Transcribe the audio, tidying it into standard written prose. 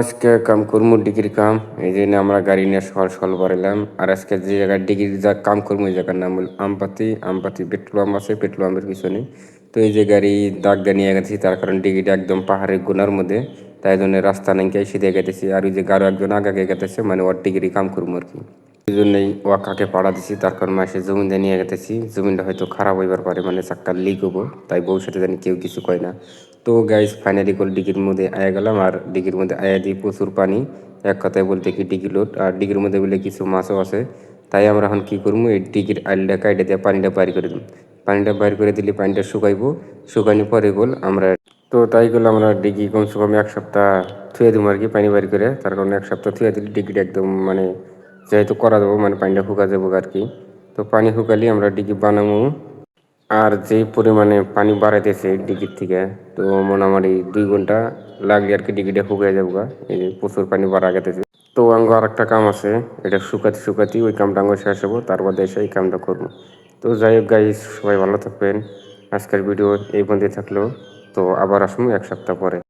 আজকে কাম করবো ডিগ্রির কাম, এই জন্য আমরা গাড়ি নিয়ে সকাল সকাল বেরোলাম। আর আজকে যে জায়গায় ডিগ্রির যা কাম করবো ওই জায়গার নাম হল আমপাতি। আমপাতি পেট্রোল পাম্প আছে, পেট্রোল পাম্পের পিছনে। তো এই যে গাড়ি দাগ দিয়ে নিয়ে গেছি, তার কারণ ডিগ্রিটা একদম পাহাড়ের গোনার মধ্যে, তাই জন্য রাস্তা নাকি সিধে গেতেছি। আর ওই যে গাড়ি একজন আগে গেতেছে, মানে ওর ডিগ্রি কাম করবো আর কি। এই জন্যই ও কাকে পাড়া দিছি, তার কারণ মাসে জমিন দিয়ে নিয়ে গেতেছি। জমিনটা হয়তো খারাপ হইবার পারে, মানে চাক্কা লিক হবো, তাই বউর সাথে জানি কেউ কিছু কয় না। তো গাইস ফাইনালি করে ডিগির মধ্যে আয়া গেলাম। আর ডিগির মধ্যে আয়া দিয়ে প্রচুর পানি, এক কথায় বলতে কি ডিগি লোড। আর ডিগির মধ্যে বলে কিছু মাছও আছে। তাই আমরা এখন কি করবো, এই ডিগির আইলটা কাইটে দিয়ে পানিটা বাইর করে দিই। পানিটা বাইর করে দিলে পানিটা শুকাইবো, শুকানোর পরে গোল আমরা। তো তাই করলে আমরা ডিগি কমসে কম এক সপ্তাহ থুয়ে দেবো আর কি, পানি বাইর করে। তার কারণে এক সপ্তাহ থুয়ে দিলে ডিগিটা একদম মানে যেহেতু করা যাবো, মানে পানিটা শুকা যাবো আর কি। তো পানি শুকালে আমরা ডিগি বানাবো। আর যে পরিমাণে পানি বাড়াইতেছে ডিগির থেকে, তো মোটামুটি 2 ঘন্টা লাগলে আর কি ডিগিটা শুকিয়ে যাবো গা। এই যে প্রচুর পানি বাড়া গেতেছে। তো আঙ্গ আর একটা কাম আছে, এটা শুকাতে শুকাতে ওই কামটা আঙ্গ শেষ হবো, তারপর এসে এই কামটা করবো। তো যাই হোক গাইস, সবাই ভালো থাকবেন। আজকের ভিডিও এই পর্যন্ত থাকলো। তো আবার আসবো এক সপ্তাহ পরে।